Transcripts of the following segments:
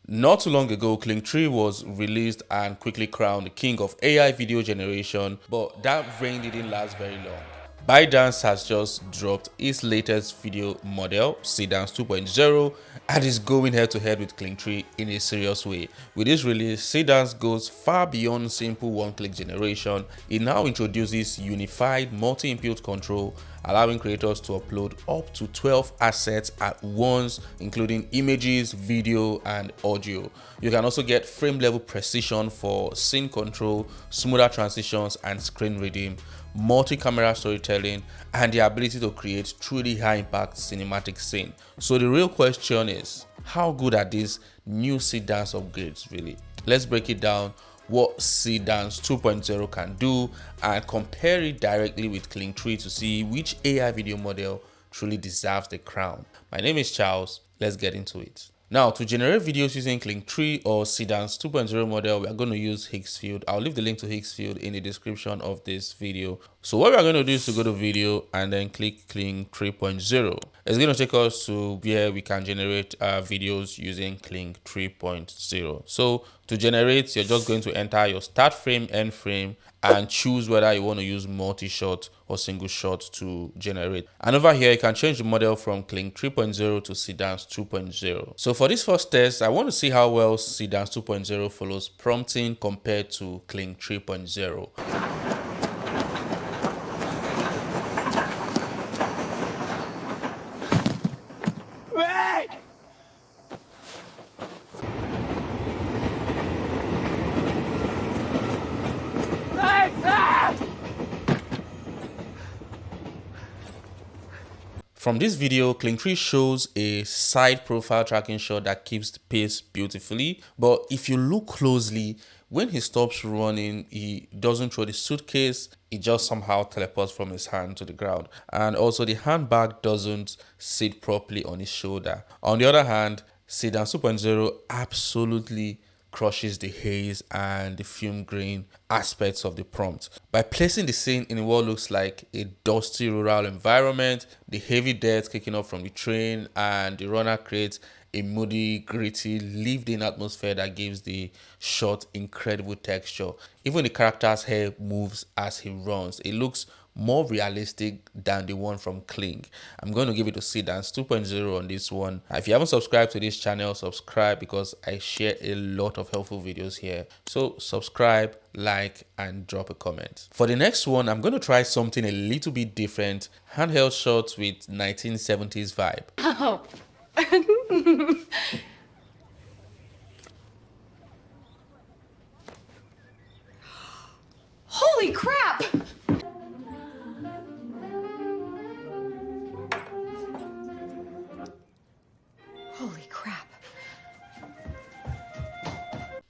Not too long ago, Kling was released and quickly crowned the king of AI video generation, but that reign didn't last very long. ByteDance has just dropped its latest video model, Seedance 2.0, and is going head to head with Kling in a serious way. With this release, Seedance goes far beyond simple one-click generation. It now introduces unified multi-input control, allowing creators to upload up to 12 assets at once, including images, video, and audio. You can also get frame level precision for scene control, smoother transitions, and screen reading, multi-camera storytelling, and the ability to create truly high-impact cinematic scene. So the real question is, how good are these new Seedance upgrades really? Let's break it down, what Seedance 2.0 can do, and compare it directly with Kling to see which AI video model truly deserves the crown. My name is Charles. Let's get into it. Now, to generate videos using Kling or Seedance 2.0 model, we are going to use Higgsfield. I'll leave the link to Higgsfield in the description of this video. So what we are going to do is to go to video and then click Kling 3.0. It's going to take us to where we can generate videos using Kling 3.0. So to generate, you're just going to enter your start frame, end frame, and choose whether you want to use multi-shot or single shot to generate. And over here, you can change the model from Kling 3.0 to Seedance 2.0. So for this first test, I want to see how well Seedance 2.0 follows prompting compared to Kling 3.0. From this video, Kling shows a side profile tracking shot that keeps the pace beautifully, but if you look closely, when he stops running, he doesn't throw the suitcase, it just somehow teleports from his hand to the ground. And also the handbag doesn't sit properly on his shoulder. On the other hand, Seedance 2.0 absolutely crushes the haze and the film grain aspects of the prompt. By placing the scene in what looks like a dusty rural environment, the heavy dirt kicking up from the train, and the runner creates a moody, gritty, lived-in atmosphere that gives the shot incredible texture. Even the character's hair moves as he runs. It looks more realistic than the one from Kling. I'm going to give it to Seedance 2.0 on this one. If you haven't subscribed to this channel, subscribe because I share a lot of helpful videos here. So subscribe, like, and drop a comment. For the next one, I'm going to try something a little bit different. Handheld shots with 1970s vibe. Oh. Holy crap! Holy crap.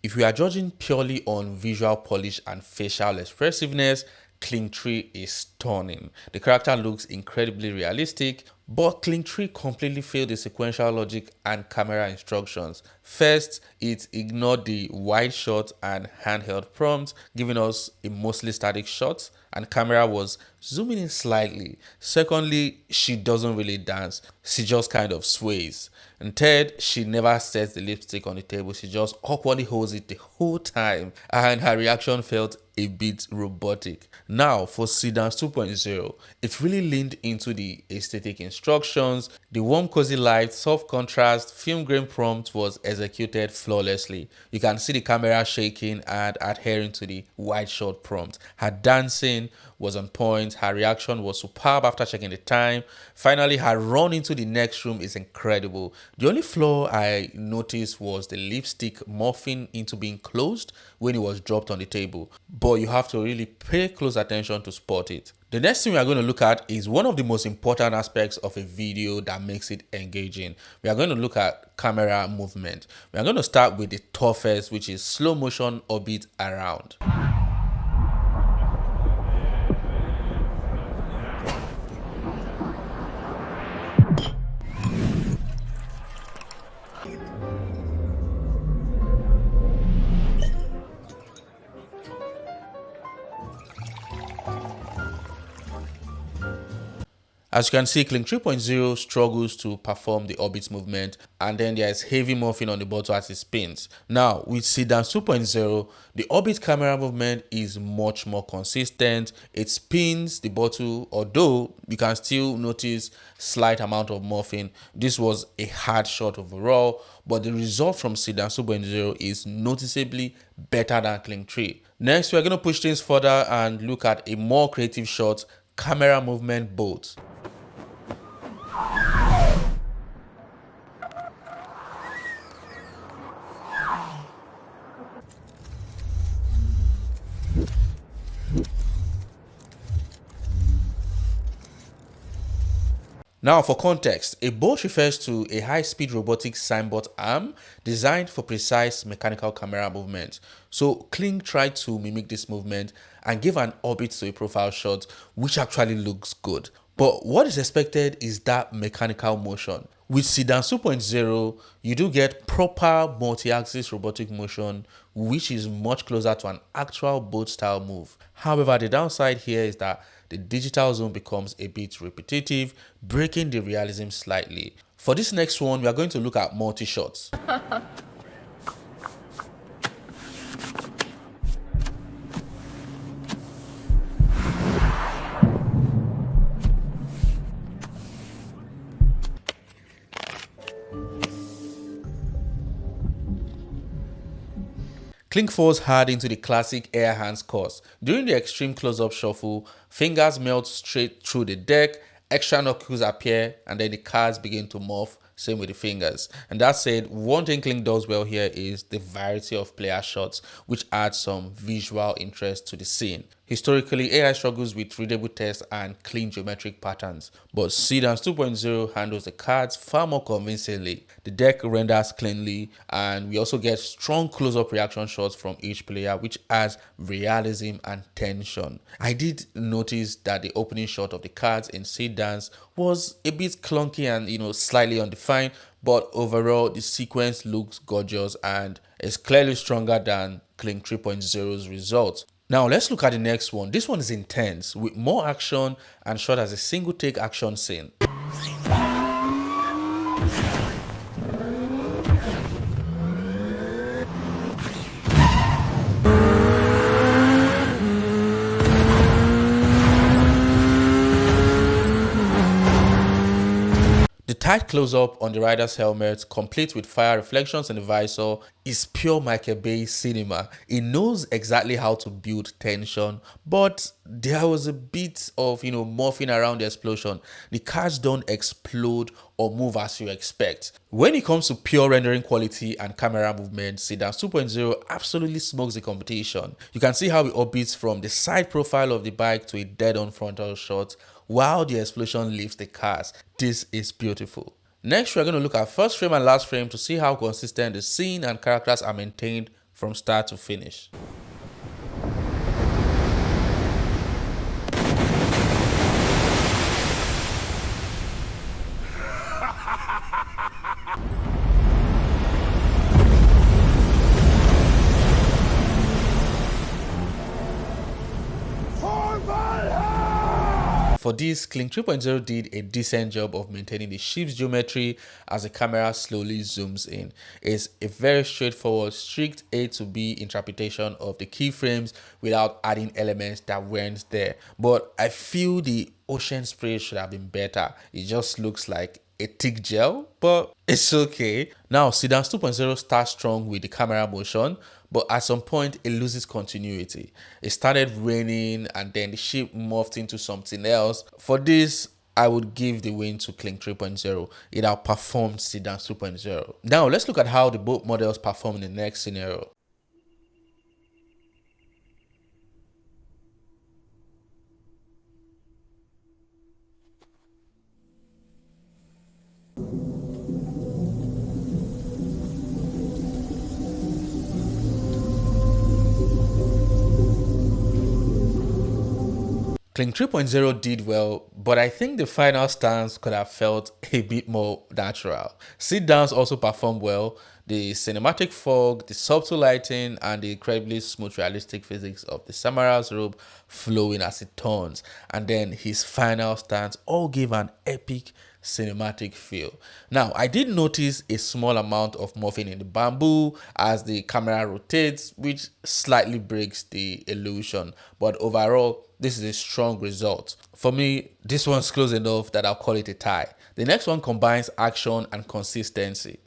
If we are judging purely on visual polish and facial expressiveness, Kling is stunning. The character looks incredibly realistic, but Kling completely failed the sequential logic and camera instructions. First, it ignored the wide shot and handheld prompt, giving us a mostly static shot, and camera was zooming in slightly. Secondly, she doesn't really dance. She just kind of sways. And third, she never sets the lipstick on the table. She just awkwardly holds it the whole time, and her reaction felt a bit robotic. Now, for Seedance 2.0, it really leaned into the aesthetic instructions. The warm, cozy light, soft contrast, film grain prompt was executed flawlessly. You can see the camera shaking and adhering to the wide shot prompt. Her dancing was on point. Her reaction was superb after checking the time. Finally, her run into the next room is incredible. The only flaw I noticed was the lipstick morphing into being closed when it was dropped on the table, but you have to really pay close attention to spot it. The next thing we are going to look at is one of the most important aspects of a video that makes it engaging. We are going to look at camera movement. We are going to start with the toughest, which is slow motion orbit around. As you can see, Kling 3.0 struggles to perform the orbit movement, and then there is heavy morphing on the bottle as it spins. Now, with Seedance 2.0, the orbit camera movement is much more consistent. It spins the bottle, although you can still notice slight amount of morphing. This was a hard shot overall, but the result from Seedance 2.0 is noticeably better than Kling 3. Next, we're going to push things further and look at a more creative shot, camera movement bolt. Now, for context, a bolt refers to a high-speed robotic signboard arm designed for precise mechanical camera movement. So, Kling tried to mimic this movement and give an orbit to a profile shot, which actually looks good. But what is expected is that mechanical motion. With Seedance 2.0, you do get proper multi-axis robotic motion, which is much closer to an actual bolt style move. However, the downside here is that the digital zoom becomes a bit repetitive, breaking the realism slightly. For this next one, we are going to look at multi-shots. Kling falls hard into the classic air hands course. During the extreme close-up shuffle, fingers melt straight through the deck, extra knuckles appear, and then the cards begin to morph, same with the fingers. And that said, one thing Kling does well here is the variety of player shots, which adds some visual interest to the scene. Historically, AI struggles with readable text and clean geometric patterns, but Seedance 2.0 handles the cards far more convincingly. The deck renders cleanly, and we also get strong close-up reaction shots from each player, which adds realism and tension. I did notice that the opening shot of the cards in Seedance was a bit clunky and slightly undefined, but overall the sequence looks gorgeous and is clearly stronger than Kling 3.0's results. Now let's look at the next one. This one is intense with more action and shot as a single take action scene. The tight close-up on the rider's helmet, complete with fire reflections in the visor, is pure Michael Bay cinema. It knows exactly how to build tension, but there was a bit of morphing around the explosion. The cars don't explode or move as you expect. When it comes to pure rendering quality and camera movement, Seedance 2.0 absolutely smokes the competition. You can see how it orbits from the side profile of the bike to a dead-on frontal shot, while the explosion leaves the cars. This is beautiful. Next, we're going to look at first frame and last frame to see how consistent the scene and characters are maintained from start to finish. For this, Kling 3.0 did a decent job of maintaining the ship's geometry as the camera slowly zooms in. It's a very straightforward, strict A to B interpretation of the keyframes without adding elements that weren't there. But I feel the ocean spray should have been better. It just looks like a thick gel, but it's okay. Now, Seedance 2.0 starts strong with the camera motion, but at some point it loses continuity. It started raining and then the ship morphed into something else. For this, I would give the win to Kling 3.0. It outperformed Seedance 2.0. Now, let's look at how the boat models perform in the next scenario. Kling 3.0 did well, but I think the final stance could have felt a bit more natural. Seedance also performed well. the cinematic fog, the subtle lighting, and the incredibly smooth realistic physics of the samurai's robe flowing as it turns, and then his final stance all give an epic cinematic feel. Now, I did notice a small amount of morphing in the bamboo as the camera rotates, which slightly breaks the illusion, but overall, this is a strong result. For me, this one's close enough that I'll call it a tie. The next one combines action and consistency.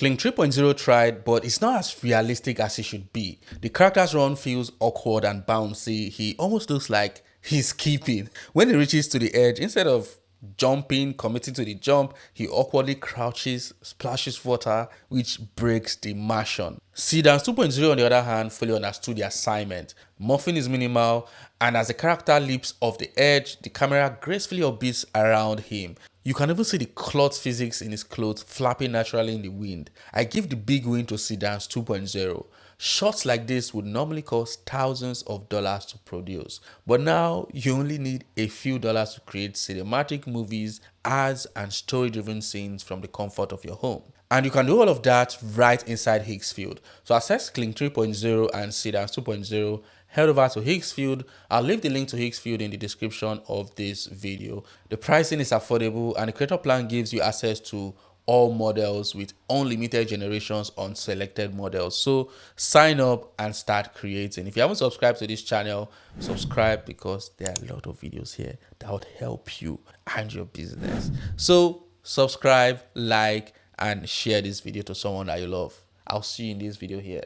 Kling 3.0 tried, but it's not as realistic as it should be. The character's run feels awkward and bouncy. He almost looks like he's skipping. When he reaches to the edge, instead of jumping, committing to the jump, he awkwardly crouches, splashes water, which breaks the immersion. Seedance 2.0, on the other hand, fully understood the assignment. Morphing is minimal, and as the character leaps off the edge, the camera gracefully orbits around him. You can even see the cloth physics in his clothes flapping naturally in the wind. I give the big win to Seedance 2.0. Shots like this would normally cost thousands of dollars to produce, but now you only need a few dollars to create cinematic movies, ads, and story-driven scenes from the comfort of your home. And you can do all of that right inside Higgsfield. So access Kling 3.0 and Seedance 2.0, head over to Higgsfield. I'll leave the link to Higgsfield in the description of this video. The pricing is affordable and the creator plan gives you access to all models with unlimited generations on selected models. So sign up and start creating. If you haven't subscribed to this channel, subscribe because there are a lot of videos here that would help you and your business. So subscribe, like, and share this video to someone that you love. I'll see you in this video here.